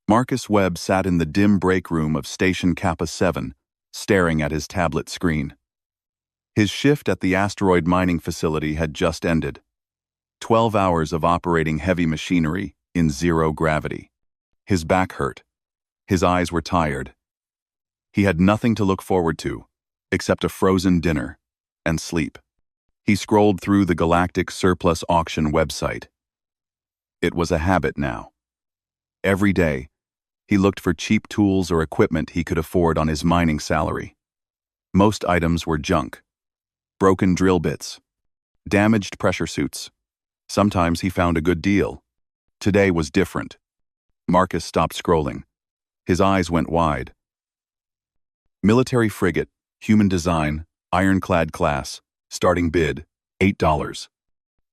Marcus Webb sat in the dim break room of Station Kappa 7, staring at his tablet screen. His shift at the asteroid mining facility had just ended. 12 hours of operating heavy machinery in zero gravity. His back hurt. His eyes were tired. He had nothing to look forward to, except a frozen dinner and sleep. He scrolled through the Galactic Surplus Auction website. It was a habit now. Every day, he looked for cheap tools or equipment he could afford on his mining salary. Most items were junk. Broken drill bits. Damaged pressure suits. Sometimes he found a good deal. Today was different. Marcus stopped scrolling. His eyes went wide. Military frigate, human design, ironclad class, starting bid, $8.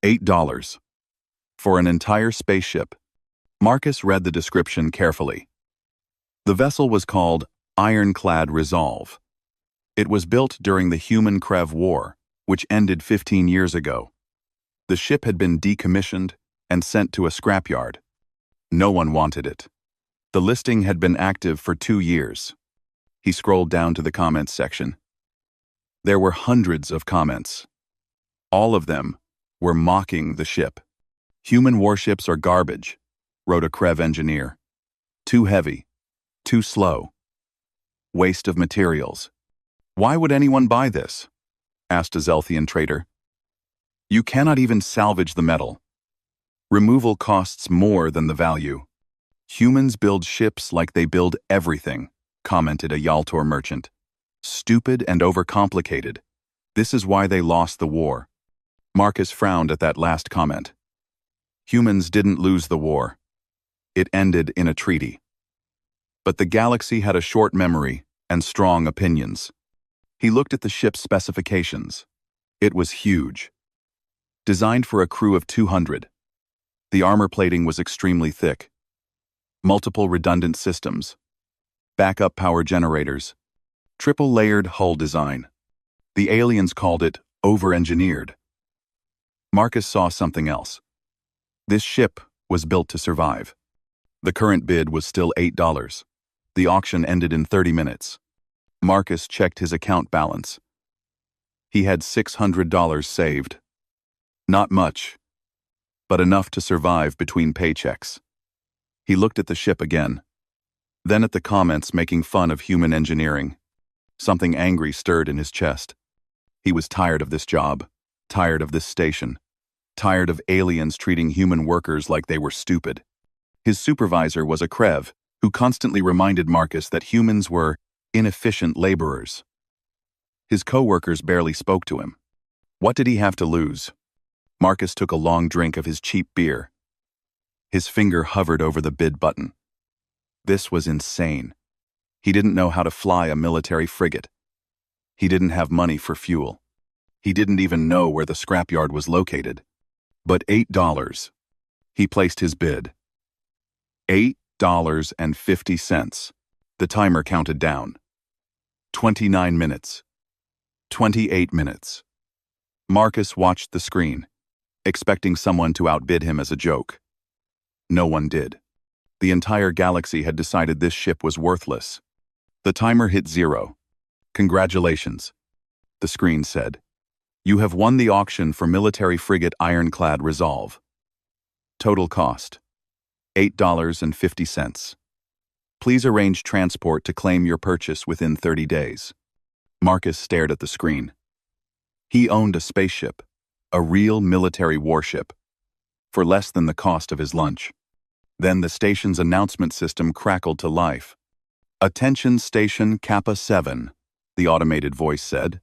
$8. For an entire spaceship. Marcus read the description carefully. The vessel was called Ironclad Resolve. It was built during the Human-Krev War, which ended 15 years ago. The ship had been decommissioned and sent to a scrapyard. No one wanted it. The listing had been active for 2 years. He scrolled down to the comments section. There were hundreds of comments. All of them were mocking the ship. "Human warships are garbage," wrote a Krev engineer. "Too heavy. Too slow. Waste of materials. Why would anyone buy this?" asked a Zelthian trader. "You cannot even salvage the metal. Removal costs more than the value. Humans build ships like they build everything," commented a Yaltor merchant. "Stupid and overcomplicated. This is why they lost the war." Marcus frowned at that last comment. Humans didn't lose the war. It ended in a treaty. But the galaxy had a short memory and strong opinions. He looked at the ship's specifications. It was huge. Designed for a crew of 200. The armor plating was extremely thick. Multiple redundant systems. Backup power generators. Triple-layered hull design. The aliens called it over-engineered. Marcus saw something else. This ship was built to survive. The current bid was still $8. The auction ended in 30 minutes. Marcus checked his account balance. He had $600 saved. Not much, but enough to survive between paychecks. He looked at the ship again, then at the comments making fun of human engineering. Something angry stirred in his chest. He was tired of this job, tired of this station, tired of aliens treating human workers like they were stupid. His supervisor was a Krev, who constantly reminded Marcus that humans were inefficient laborers. His co-workers barely spoke to him. What did he have to lose? Marcus took a long drink of his cheap beer. His finger hovered over the bid button. This was insane. He didn't know how to fly a military frigate. He didn't have money for fuel. He didn't even know where the scrapyard was located. But $8. He placed his bid. $8.50. The timer counted down. 29 minutes. 28 minutes. Marcus watched the screen, expecting someone to outbid him as a joke. No one did. The entire galaxy had decided this ship was worthless. The timer hit 0. "Congratulations," the screen said. "You have won the auction for military frigate Ironclad Resolve. Total cost, $8.50. Please arrange transport to claim your purchase within 30 days. Marcus stared at the screen. He owned a spaceship, a real military warship, for less than the cost of his lunch. Then the station's announcement system crackled to life. "Attention Station Kappa 7, the automated voice said.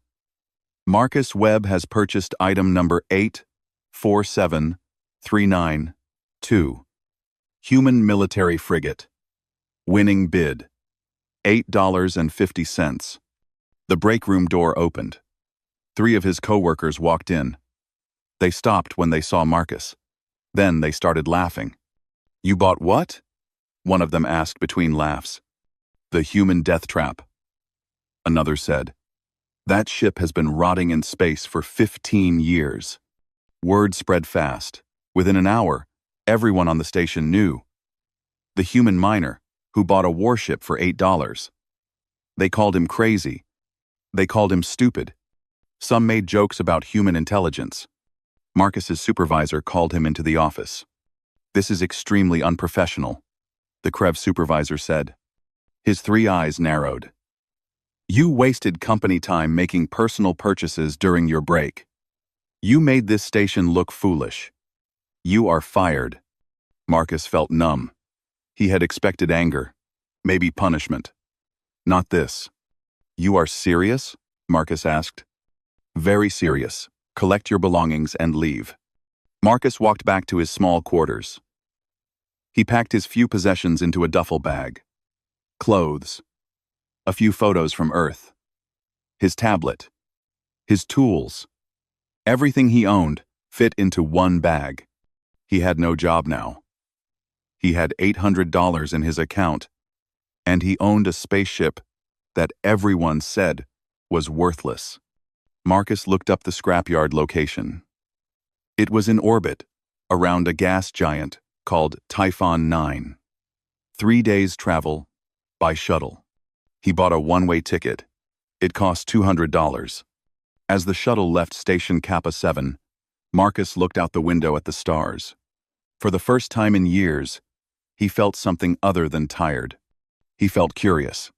"Marcus Webb has purchased item number 847392. Human military frigate. Winning bid, $8.50. The break room door opened. 3 of his co-workers walked in. They stopped when they saw Marcus. Then they started laughing. "You bought what?" one of them asked between laughs. "The human death trap," another said. "That ship has been rotting in space for 15 years. Word spread fast. Within an hour, everyone on the station knew. The human miner, who bought a warship for $8. They called him crazy. They called him stupid. Some made jokes about human intelligence. Marcus's supervisor called him into the office. "This is extremely unprofessional," the Krev supervisor said. His 3 eyes narrowed. "You wasted company time making personal purchases during your break. You made this station look foolish. You are fired." Marcus felt numb. He had expected anger, maybe punishment. Not this. "You are serious?" Marcus asked. "Very serious. Collect your belongings and leave." Marcus walked back to his small quarters. He packed his few possessions into a duffel bag. Clothes. A few photos from Earth. His tablet. His tools. Everything he owned fit into one bag. He had no job now. He had $800 in his account, and he owned a spaceship that everyone said was worthless. Marcus looked up the scrapyard location. It was in orbit, around a gas giant called Typhon 9. 3 days travel by shuttle. He bought a one-way ticket. It cost $200. As the shuttle left Station Kappa 7, Marcus looked out the window at the stars. For the first time in years, he felt something other than tired. He felt curious.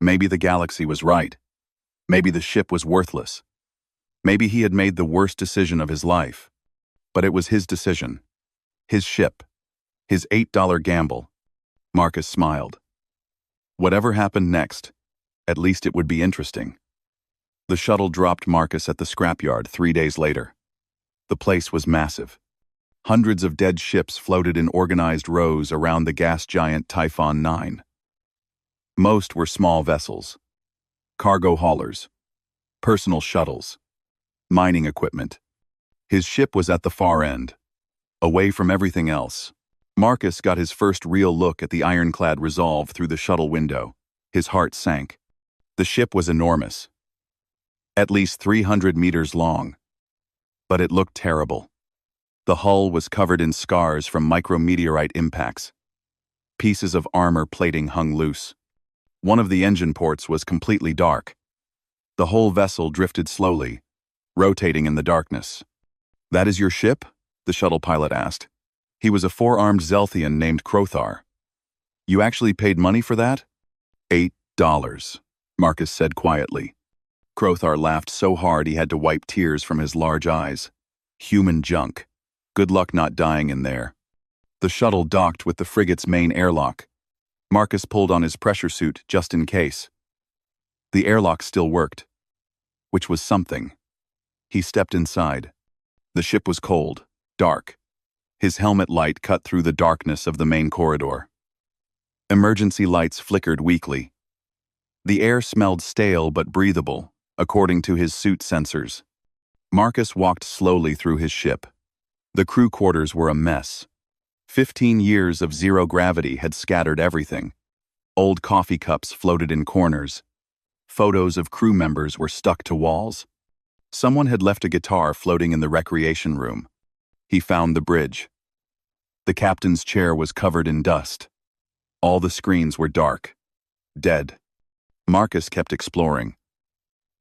Maybe the galaxy was right. Maybe the ship was worthless. Maybe he had made the worst decision of his life. But it was his decision. His ship. His $8 gamble. Marcus smiled. Whatever happened next, at least it would be interesting. The shuttle dropped Marcus at the scrapyard 3 days later. The place was massive. Hundreds of dead ships floated in organized rows around the gas giant Typhon 9. Most were small vessels, cargo haulers, personal shuttles, mining equipment. His ship was at the far end, away from everything else. Marcus got his first real look at the ironclad Resolve through the shuttle window. His heart sank. The ship was enormous, at least 300 meters long, but it looked terrible. The hull was covered in scars from micrometeorite impacts. Pieces of armor plating hung loose. One of the engine ports was completely dark. The whole vessel drifted slowly, rotating in the darkness. "That is your ship?" the shuttle pilot asked. He was a 4-armed Zelthian named Crothar. "You actually paid money for that?" $8, Marcus said quietly. Crothar laughed so hard he had to wipe tears from his large eyes. "Human junk. Good luck not dying in there." The shuttle docked with the frigate's main airlock. Marcus pulled on his pressure suit just in case. The airlock still worked, which was something. He stepped inside. The ship was cold, dark. His helmet light cut through the darkness of the main corridor. Emergency lights flickered weakly. The air smelled stale but breathable, according to his suit sensors. Marcus walked slowly through his ship. The crew quarters were a mess. 15 years of zero gravity had scattered everything. Old coffee cups floated in corners. Photos of crew members were stuck to walls. Someone had left a guitar floating in the recreation room. He found the bridge. The captain's chair was covered in dust. All the screens were dark, dead. Marcus kept exploring.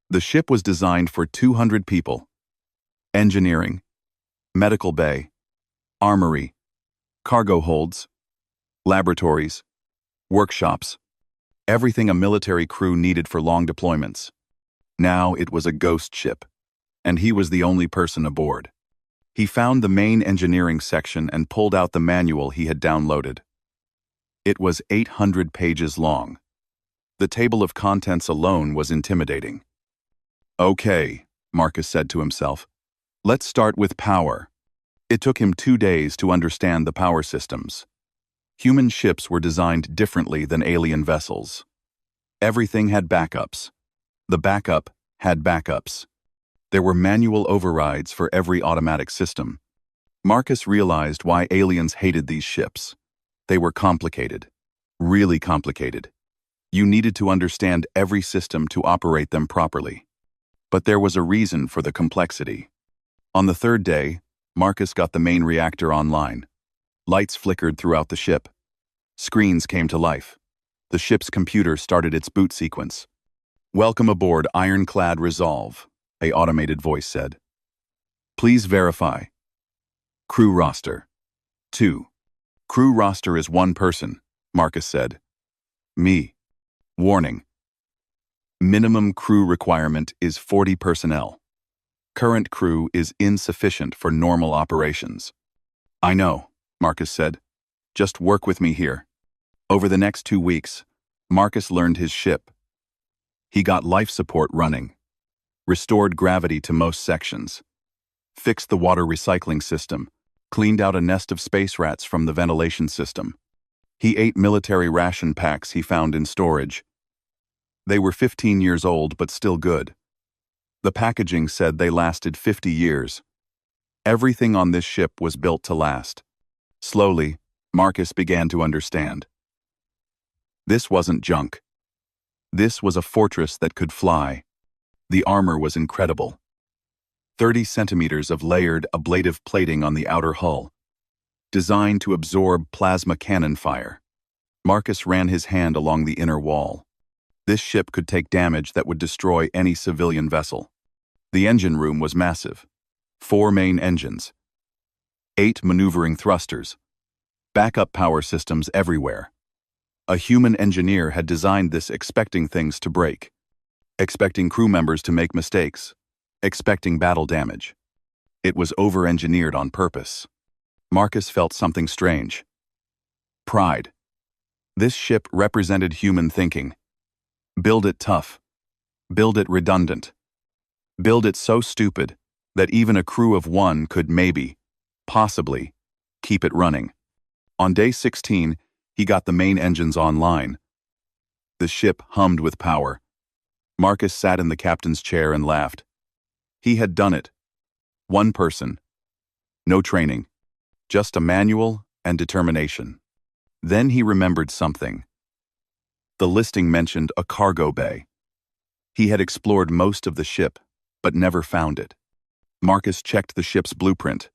The ship was designed for 200 people. Engineering, medical bay, armory, cargo holds, laboratories, workshops, everything a military crew needed for long deployments. Now it was a ghost ship, and he was the only person aboard. He found the main engineering section and pulled out the manual he had downloaded. It was 800 pages long. The table of contents alone was intimidating. "Okay," Marcus said to himself. "Let's start with power." It took him 2 days to understand the power systems. Human ships were designed differently than alien vessels. Everything had backups. The backup had backups. There were manual overrides for every automatic system. Marcus realized why aliens hated these ships. They were complicated. Really complicated. You needed to understand every system to operate them properly. But there was a reason for the complexity. On the 3rd day, Marcus got the main reactor online. Lights flickered throughout the ship. Screens came to life. The ship's computer started its boot sequence. "Welcome aboard Ironclad Resolve," a automated voice said. "Please verify. Crew roster. 2. Crew roster is 1 person," Marcus said. "Me. Warning. Minimum crew requirement is 40 personnel. Current crew is insufficient for normal operations." "I know," Marcus said. "Just work with me here." Over the next 2 weeks, Marcus learned his ship. He got life support running, restored gravity to most sections, fixed the water recycling system, cleaned out a nest of space rats from the ventilation system. He ate military ration packs he found in storage. They were 15 years old but still good. The packaging said they lasted 50 years. Everything on this ship was built to last. Slowly, Marcus began to understand. This wasn't junk. This was a fortress that could fly. The armor was incredible. 30 centimeters of layered ablative plating on the outer hull, designed to absorb plasma cannon fire. Marcus ran his hand along the inner wall. This ship could take damage that would destroy any civilian vessel. The engine room was massive. 4 main engines, 8 maneuvering thrusters, backup power systems everywhere. A human engineer had designed this expecting things to break, expecting crew members to make mistakes, expecting battle damage. It was over-engineered on purpose. Marcus felt something strange. Pride. This ship represented human thinking. Build it tough. Build it redundant. Build it so stupid that even a crew of 1 could maybe, possibly, keep it running. On day 16, he got the main engines online. The ship hummed with power. Marcus sat in the captain's chair and laughed. He had done it. 1 person. No training. Just a manual and determination. Then he remembered something. The listing mentioned a cargo bay. He had explored most of the ship, but never found it. Marcus checked the ship's blueprint.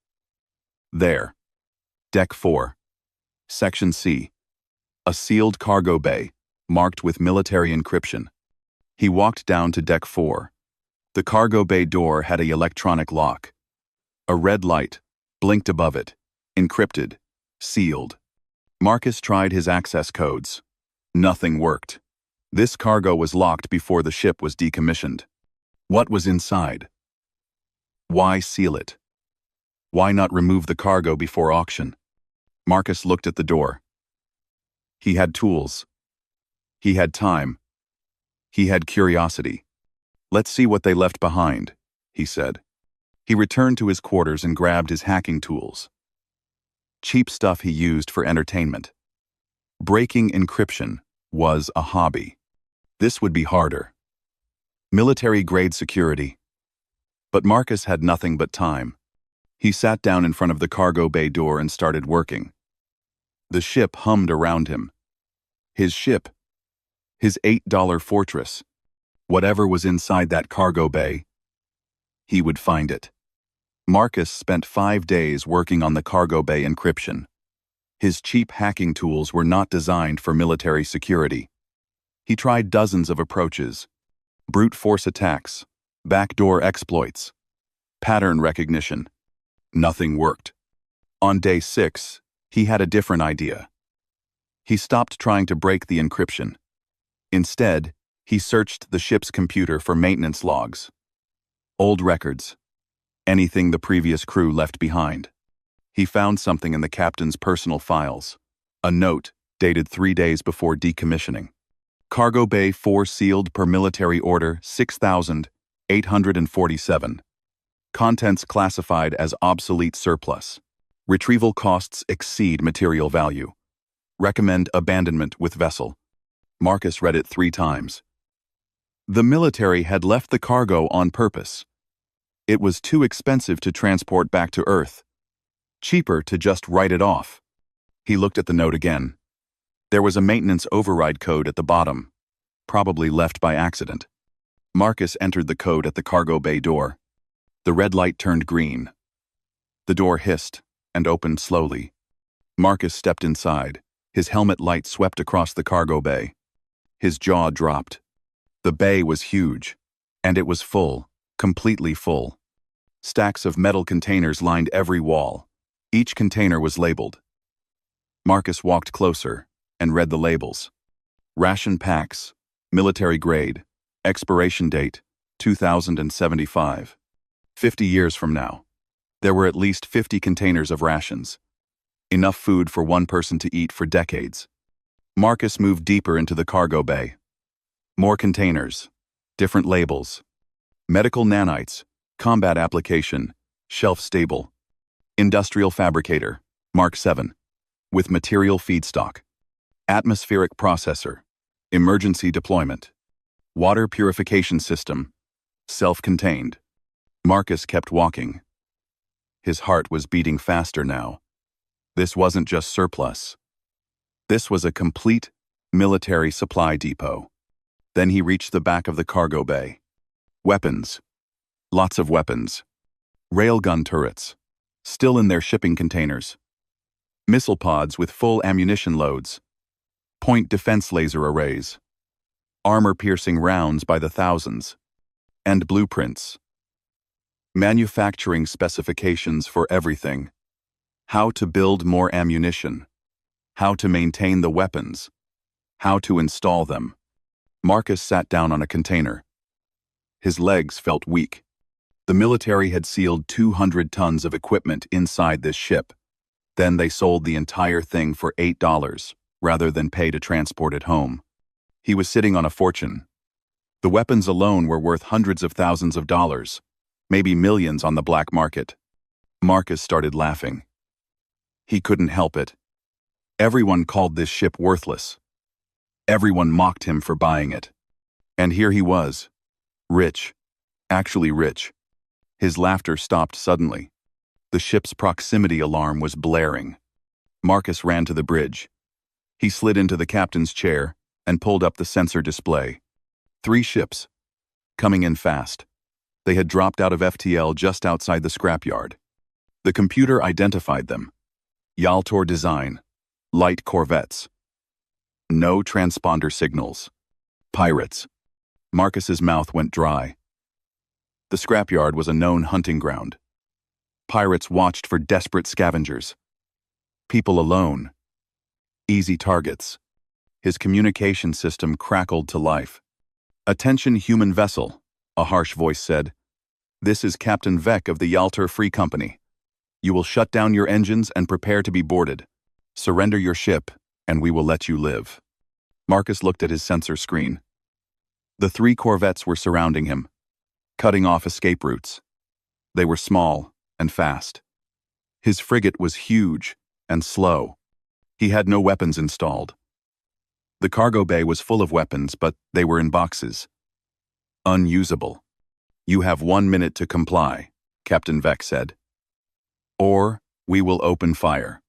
There. Deck 4. Section C. A sealed cargo bay, marked with military encryption. He walked down to Deck 4. The cargo bay door had an electronic lock. A red light blinked above it, encrypted, sealed. Marcus tried his access codes. Nothing worked. This cargo was locked before the ship was decommissioned. What was inside? Why seal it? Why not remove the cargo before auction? Marcus looked at the door. He had tools. He had time. He had curiosity. "Let's see what they left behind," he said. He returned to his quarters and grabbed his hacking tools. Cheap stuff he used for entertainment. Breaking encryption was a hobby. This would be harder. Military-grade security. But Marcus had nothing but time. He sat down in front of the cargo bay door and started working. The ship hummed around him. His ship. His $8 fortress. Whatever was inside that cargo bay, he would find it. Marcus spent 5 days working on the cargo bay encryption. His cheap hacking tools were not designed for military security. He tried dozens of approaches: brute force attacks, backdoor exploits, pattern recognition. Nothing worked. On day 6, he had a different idea. He stopped trying to break the encryption. Instead, he searched the ship's computer for maintenance logs, old records, anything the previous crew left behind. He found something in the captain's personal files, a note dated 3 days before decommissioning. Cargo Bay 4 sealed per military order 6,847. Contents classified as obsolete surplus. Retrieval costs exceed material value. Recommend abandonment with vessel. Marcus read it 3 times. The military had left the cargo on purpose. It was too expensive to transport back to Earth. Cheaper to just write it off. He looked at the note again. There was a maintenance override code at the bottom, probably left by accident. Marcus entered the code at the cargo bay door. The red light turned green. The door hissed and opened slowly. Marcus stepped inside. His helmet light swept across the cargo bay. His jaw dropped. The bay was huge, and it was full, completely full. Stacks of metal containers lined every wall. Each container was labeled. Marcus walked closer and read the labels. Ration packs, military grade, expiration date, 2075. 50 years from now. There were at least 50 containers of rations. Enough food for one person to eat for decades. Marcus moved deeper into the cargo bay. More containers, different labels. Medical nanites, combat application, shelf stable. Industrial fabricator, Mark 7, with material feedstock. Atmospheric processor, emergency deployment. Water purification system, self-contained. Marcus kept walking. His heart was beating faster now. This wasn't just surplus. This was a complete military supply depot. Then he reached the back of the cargo bay. Weapons. Lots of weapons. Railgun turrets, still in their shipping containers. Missile pods with full ammunition loads. Point defense laser arrays. Armor-piercing rounds by the thousands. And blueprints. Manufacturing specifications for everything. How to build more ammunition. How to maintain the weapons. How to install them. Marcus sat down on a container. His legs felt weak. The military had sealed 200 tons of equipment inside this ship. Then they sold the entire thing for $8, rather than pay to transport it home. He was sitting on a fortune. The weapons alone were worth hundreds of thousands of dollars, maybe millions on the black market. Marcus started laughing. He couldn't help it. Everyone called this ship worthless. Everyone mocked him for buying it. And here he was, rich, actually rich. His laughter stopped suddenly. The ship's proximity alarm was blaring. Marcus ran to the bridge. He slid into the captain's chair and pulled up the sensor display. 3 ships, coming in fast. They had dropped out of FTL just outside the scrapyard. The computer identified them. Yaltor design, light corvettes. No transponder signals. Pirates. Marcus's mouth went dry. The scrapyard was a known hunting ground. Pirates watched for desperate scavengers. People alone. Easy targets. His communication system crackled to life. "Attention, human vessel," a harsh voice said. "This is Captain Vec of the Yaltor Free Company. You will shut down your engines and prepare to be boarded. Surrender your ship, and we will let you live." Marcus looked at his sensor screen. The 3 corvettes were surrounding him, cutting off escape routes. They were small and fast. His frigate was huge and slow. He had no weapons installed. The cargo bay was full of weapons, but they were in boxes. Unusable. "You have 1 minute to comply," Captain Vec said. "Or we will open fire."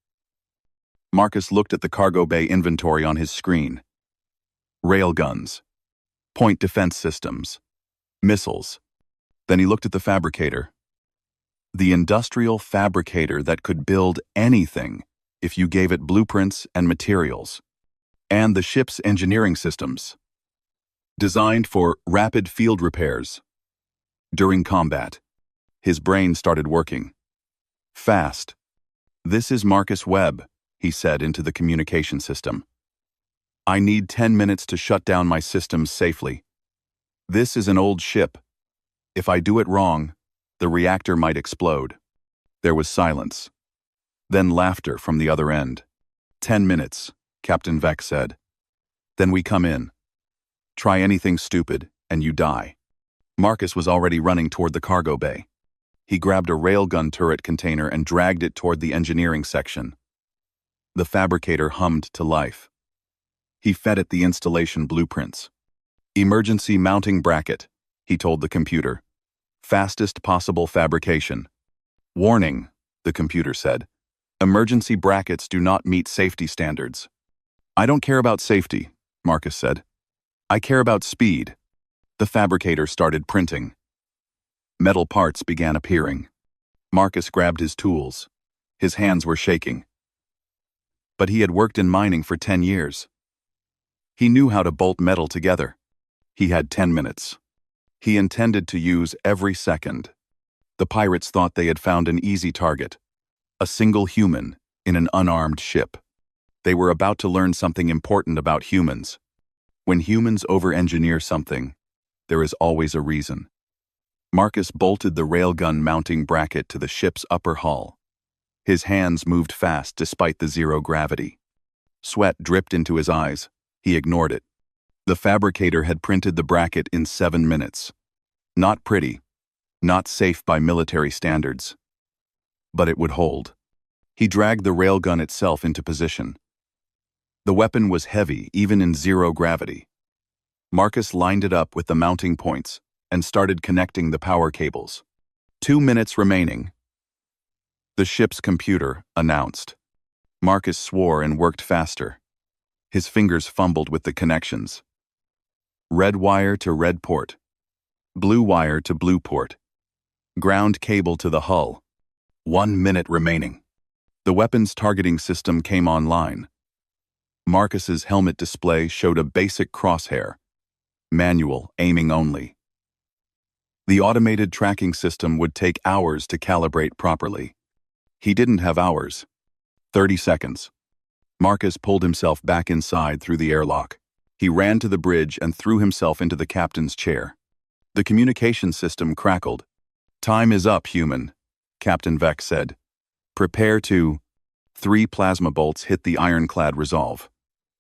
Marcus looked at the cargo bay inventory on his screen. Railguns. Point defense systems. Missiles. Then he looked at the fabricator. The industrial fabricator that could build anything if you gave it blueprints and materials. And the ship's engineering systems. Designed for rapid field repairs. During combat. His brain started working. Fast. "This is Marcus Webb," he said into the communication system. "I need 10 minutes to shut down my systems safely. This is an old ship. If I do it wrong, the reactor might explode." There was silence. Then laughter from the other end. 10 minutes, Captain Vec said. "Then we come in. Try anything stupid, and you die." Marcus was already running toward the cargo bay. He grabbed a railgun turret container and dragged it toward the engineering section. The fabricator hummed to life. He fed it the installation blueprints. "Emergency mounting bracket," he told the computer. "Fastest possible fabrication." "Warning," the computer said. "Emergency brackets do not meet safety standards." "I don't care about safety," Marcus said. "I care about speed." The fabricator started printing. Metal parts began appearing. Marcus grabbed his tools. His hands were shaking. But he had worked in mining for 10 years. He knew how to bolt metal together. He had 10 minutes. He intended to use every second. The pirates thought they had found an easy target. A single human in an unarmed ship. They were about to learn something important about humans. When humans over-engineer something, there is always a reason. Marcus bolted the railgun mounting bracket to the ship's upper hull. His hands moved fast despite the zero gravity. Sweat dripped into his eyes. He ignored it. The fabricator had printed the bracket in 7 minutes. Not pretty, not safe by military standards. But it would hold. He dragged the railgun itself into position. The weapon was heavy, even in zero gravity. Marcus lined it up with the mounting points and started connecting the power cables. 2 minutes remaining. The ship's computer announced. Marcus swore and worked faster. His fingers fumbled with the connections. Red wire to red port. Blue wire to blue port. Ground cable to the hull. 1 minute remaining. The weapon's targeting system came online. Marcus's helmet display showed a basic crosshair. Manual, aiming only. The automated tracking system would take hours to calibrate properly. He didn't have hours. 30 seconds. Marcus pulled himself back inside through the airlock. He ran to the bridge and threw himself into the captain's chair. The communication system crackled. "Time is up, human," Captain Vex said. "Prepare to..." 3 plasma bolts hit the ironclad Resolve.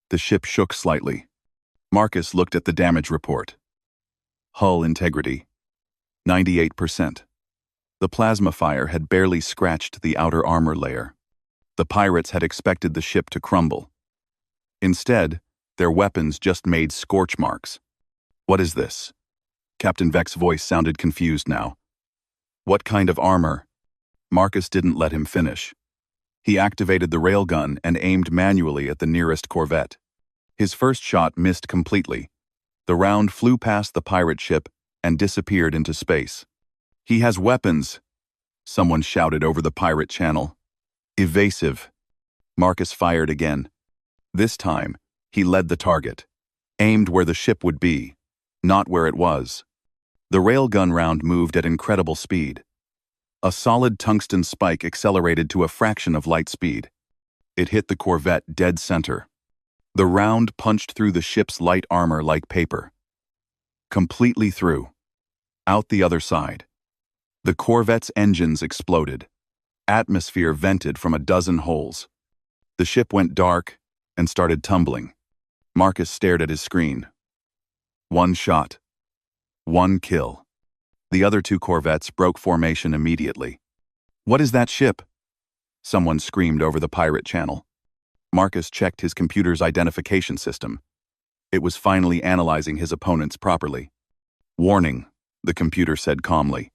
The ship shook slightly. Marcus looked at the damage report. Hull integrity, 98%. The plasma fire had barely scratched the outer armor layer. The pirates had expected the ship to crumble. Instead, their weapons just made scorch marks. "What is this?" Captain Vex's voice sounded confused now. "What kind of armor?" Marcus didn't let him finish. He activated the railgun and aimed manually at the nearest corvette. His first shot missed completely. The round flew past the pirate ship and disappeared into space. "He has weapons," someone shouted over the pirate channel. "Evasive." Marcus fired again. This time, he led the target, aimed where the ship would be, not where it was. The railgun round moved at incredible speed. A solid tungsten spike accelerated to a fraction of light speed. It hit the corvette dead center. The round punched through the ship's light armor like paper. Completely through. Out the other side. The corvette's engines exploded. Atmosphere vented from a dozen holes. The ship went dark and started tumbling. Marcus stared at his screen. 1 shot. 1 kill. The other 2 corvettes broke formation immediately. "What is that ship?" someone screamed over the pirate channel. Marcus checked his computer's identification system. It was finally analyzing his opponents properly. "Warning," the computer said calmly.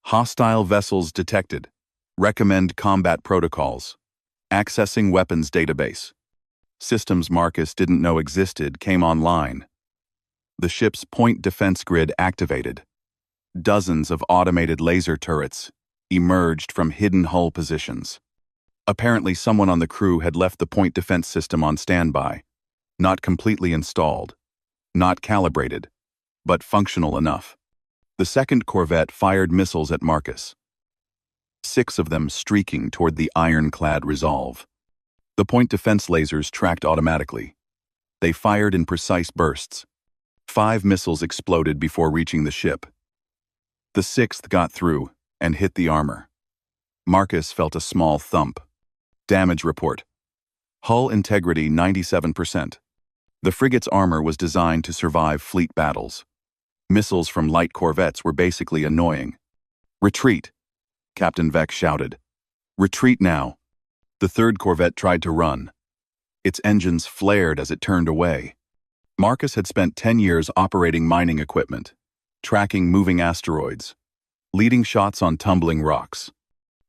"Hostile vessels detected. Recommend combat protocols. Accessing weapons database." Systems Marcus didn't know existed came online. The ship's point defense grid activated. Dozens of automated laser turrets emerged from hidden hull positions. Apparently someone on the crew had left the point defense system on standby. Not completely installed. Not calibrated. But functional enough. The second corvette fired missiles at Marcus. 6 of them streaking toward the ironclad Resolve. The point defense lasers tracked automatically. They fired in precise bursts. 5 missiles exploded before reaching the ship. The 6th got through and hit the armor. Marcus felt a small thump. Damage report. Hull integrity 97%. The frigate's armor was designed to survive fleet battles. Missiles from light corvettes were basically annoying. "Retreat," Captain Vex shouted. "Retreat now." The 3rd corvette tried to run. Its engines flared as it turned away. Marcus had spent 10 years operating mining equipment, tracking moving asteroids, leading shots on tumbling rocks.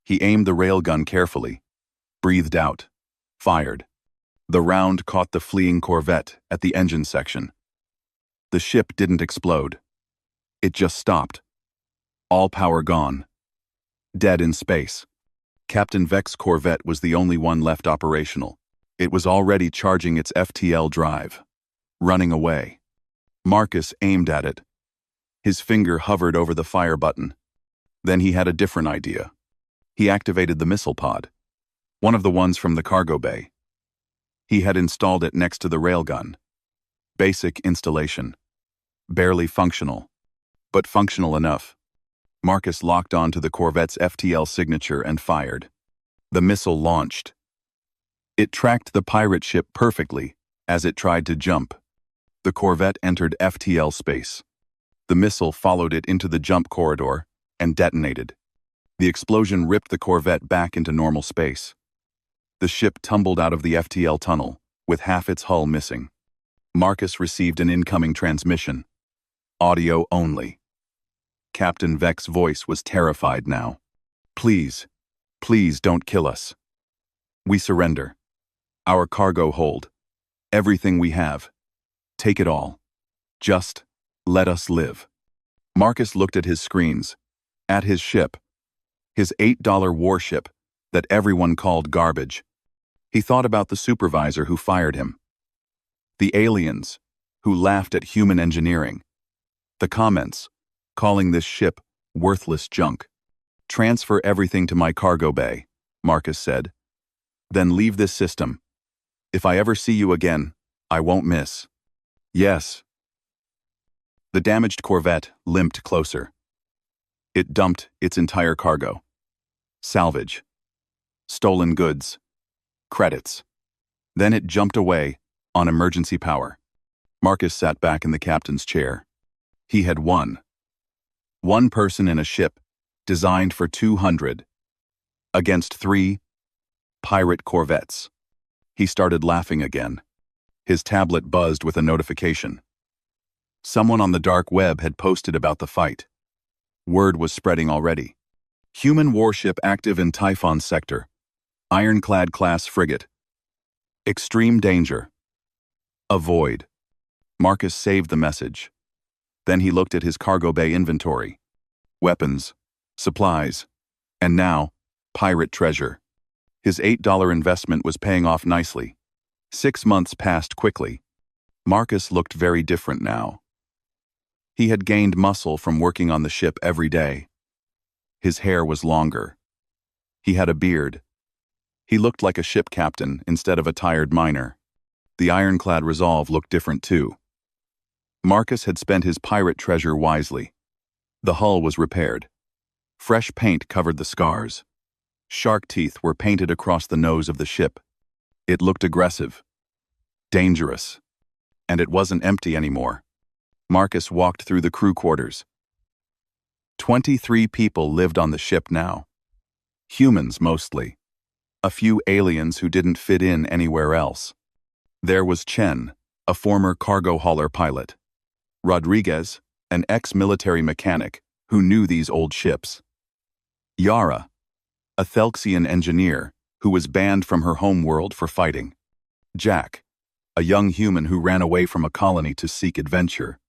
He aimed the railgun carefully, breathed out, fired. The round caught the fleeing corvette at the engine section. The ship didn't explode. It just stopped. All power gone. Dead in space. Captain Vex's corvette was the only one left operational. It was already charging its FTL drive. running away. Marcus aimed at it. His finger hovered over the fire button. Then he had a different idea. He activated the missile pod, one of the ones from the cargo bay. He had installed it next to the railgun. Basic installation. Barely functional, but functional enough. Marcus locked onto the Corvette's FTL signature and fired. The missile launched. It tracked the pirate ship perfectly as it tried to jump. The Corvette entered FTL space. The missile followed it into the jump corridor and detonated. The explosion ripped the Corvette back into normal space. The ship tumbled out of the FTL tunnel, with half its hull missing. Marcus received an incoming transmission. Audio only. Captain Vec's voice was terrified now. Please, please don't kill us. We surrender. Our cargo hold. Everything we have. Take it all. Just let us live. Marcus looked at his screens, at his ship, his $8 warship that everyone called garbage. He thought about the supervisor who fired him, the aliens who laughed at human engineering, the comments calling this ship worthless junk. Transfer everything to my cargo bay, Marcus said. Then leave this system. If I ever see you again, I won't miss. Yes. The damaged Corvette limped closer. It dumped its entire cargo. Salvage. Stolen goods. Credits. Then it jumped away on emergency power. Marcus sat back in the captain's chair. He had won. One person in a ship designed for 200 against 3 pirate corvettes. He started laughing again. His tablet buzzed with a notification. Someone on the dark web had posted about the fight. Word was spreading already. Human warship active in Typhon sector. Ironclad class frigate. Extreme danger. Avoid. Marcus saved the message. Then he looked at his cargo bay inventory. Weapons, supplies, and now, pirate treasure. His $8 investment was paying off nicely. 6 months passed quickly. Marcus looked very different now. He had gained muscle from working on the ship every day. His hair was longer. He had a beard. He looked like a ship captain instead of a tired miner. The ironclad Resolve looked different too. Marcus had spent his pirate treasure wisely. The hull was repaired. Fresh paint covered the scars. Shark teeth were painted across the nose of the ship. It looked aggressive, dangerous, and it wasn't empty anymore. Marcus walked through the crew quarters. 23 people lived on the ship now. Humans mostly. A few aliens who didn't fit in anywhere else. There was Chen, a former cargo hauler pilot. Rodriguez, an ex-military mechanic who knew these old ships. Yara, a Thelxian engineer who was banned from her home world for fighting. Jack, a young human who ran away from a colony to seek adventure.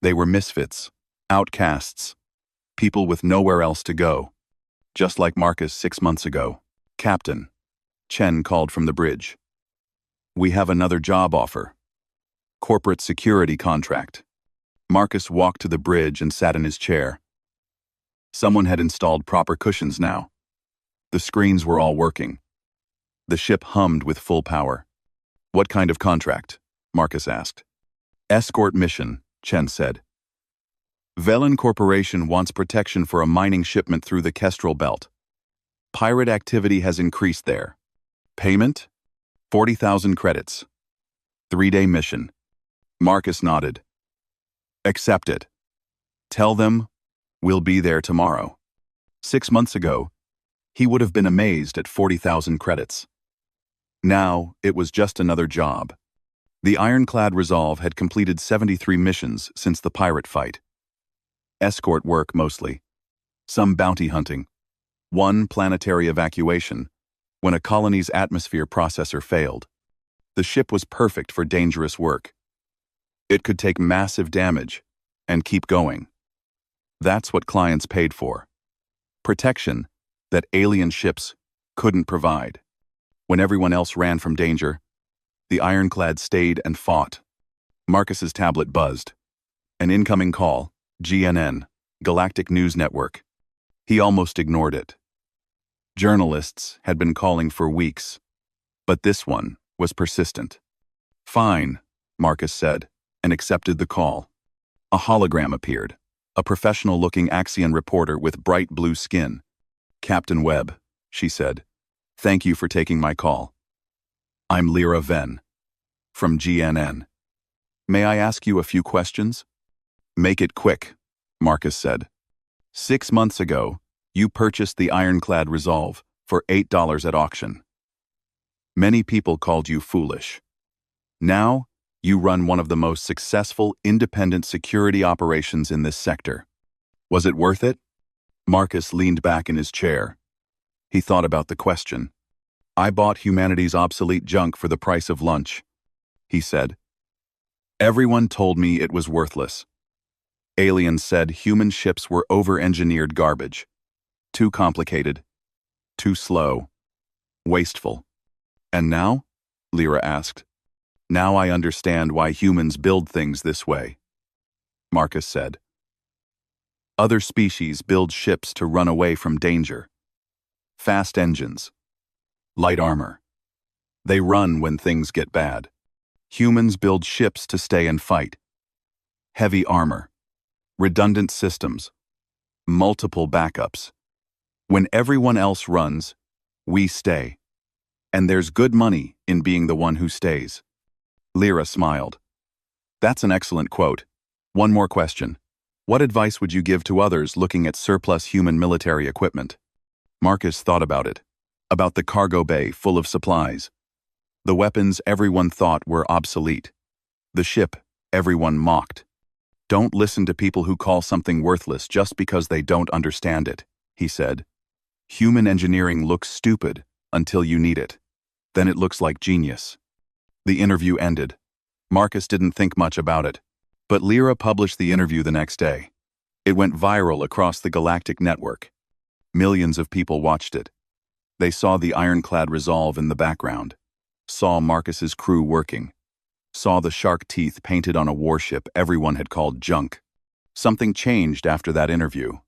They were misfits, outcasts, people with nowhere else to go. Just like Marcus 6 months ago. Captain, Chen called from the bridge. We have another job offer. Corporate security contract. Marcus walked to the bridge and sat in his chair. Someone had installed proper cushions now. The screens were all working. The ship hummed with full power. What kind of contract? Marcus asked. Escort mission, Chen said. Velen Corporation wants protection for a mining shipment through the Kestrel Belt. Pirate activity has increased there. Payment? 40,000 credits. 3-day mission. Marcus nodded. Accept it. Tell them we'll be there tomorrow. 6 months ago, he would have been amazed at 40,000 credits. Now, it was just another job. The ironclad Resolve had completed 73 missions since the pirate fight. Escort work mostly. Some bounty hunting. One planetary evacuation, when a colony's atmosphere processor failed. The ship was perfect for dangerous work. It could take massive damage and keep going. That's what clients paid for. Protection that alien ships couldn't provide. When everyone else ran from danger, the ironclad stayed and fought. Marcus's tablet buzzed. An incoming call, GNN, Galactic News Network. He almost ignored it. Journalists had been calling for weeks, but this one was persistent. "Fine," Marcus said, and accepted the call. A hologram appeared, a professional-looking Axion reporter with bright blue skin. "Captain Webb," she said, "thank you for taking my call. I'm Lyra Venn, from GNN. May I ask you a few questions?" "Make it quick," Marcus said. "6 months ago, you purchased the ironclad Resolve for $8 at auction. Many people called you foolish. Now, you run one of the most successful independent security operations in this sector. Was it worth it?" Marcus leaned back in his chair. He thought about the question. "I bought humanity's obsolete junk for the price of lunch," he said. "Everyone told me it was worthless. Aliens said human ships were over-engineered garbage. Too complicated. Too slow. Wasteful. And now?" Lyra asked. "Now I understand why humans build things this way," Marcus said. "Other species build ships to run away from danger. Fast engines. Light armor. They run when things get bad. Humans build ships to stay and fight. Heavy armor. Redundant systems. Multiple backups. When everyone else runs, we stay. And there's good money in being the one who stays." Lyra smiled. "That's an excellent quote. One more question. What advice would you give to others looking at surplus human military equipment?" Marcus thought about it. About the cargo bay full of supplies. The weapons everyone thought were obsolete. The ship everyone mocked. "Don't listen to people who call something worthless just because they don't understand it," he said. "Human engineering looks stupid until you need it. Then it looks like genius." The interview ended. Marcus didn't think much about it, but Lyra published the interview the next day. It went viral across the galactic network. Millions of people watched it. They saw the ironclad Resolve in the background, saw Marcus's crew working, saw the shark teeth painted on a warship everyone had called junk. Something changed after that interview.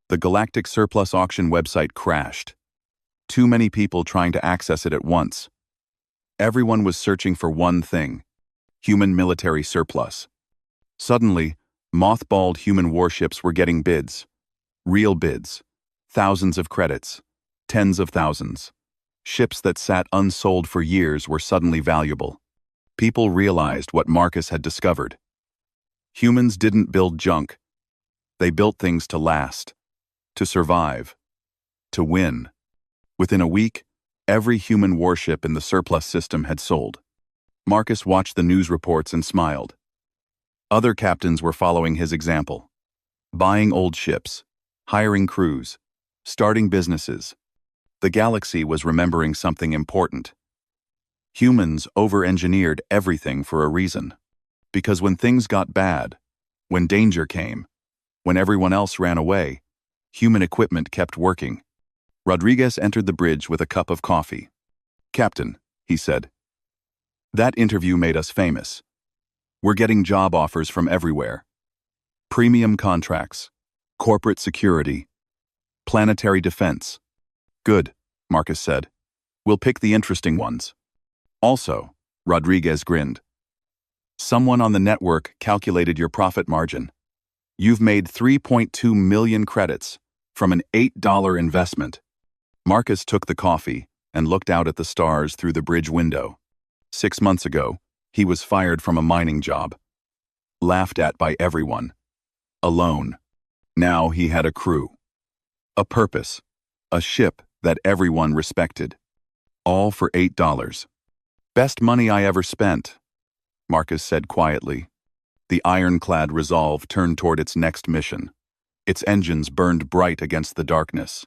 The Galactic Surplus Auction website crashed. Too many people trying to access it at once. Everyone was searching for one thing: human military surplus. Suddenly, mothballed human warships were getting bids. Real bids. Thousands of credits. Tens of thousands. Ships that sat unsold for years were suddenly valuable. People realized what Marcus had discovered. Humans didn't build junk. They built things to last. To survive. To win. Within a week, every human warship in the surplus system had sold. Marcus watched the news reports and smiled. Other captains were following his example. Buying old ships, hiring crews, starting businesses. The galaxy was remembering something important. Humans over-engineered everything for a reason. Because when things got bad, when danger came, when everyone else ran away, human equipment kept working. Rodriguez entered the bridge with a cup of coffee. "Captain," he said, "that interview made us famous. We're getting job offers from everywhere. Premium contracts, corporate security, planetary defense." "Good," Marcus said. "We'll pick the interesting ones." "Also," Rodriguez grinned, "someone on the network calculated your profit margin. You've made 3.2 million credits from an $8 investment." Marcus took the coffee and looked out at the stars through the bridge window. 6 months ago, he was fired from a mining job. Laughed at by everyone. Alone. Now he had a crew. A purpose. A ship that everyone respected. All for $8. "Best money I ever spent," Marcus said quietly. The ironclad Resolve turned toward its next mission. Its engines burned bright against the darkness.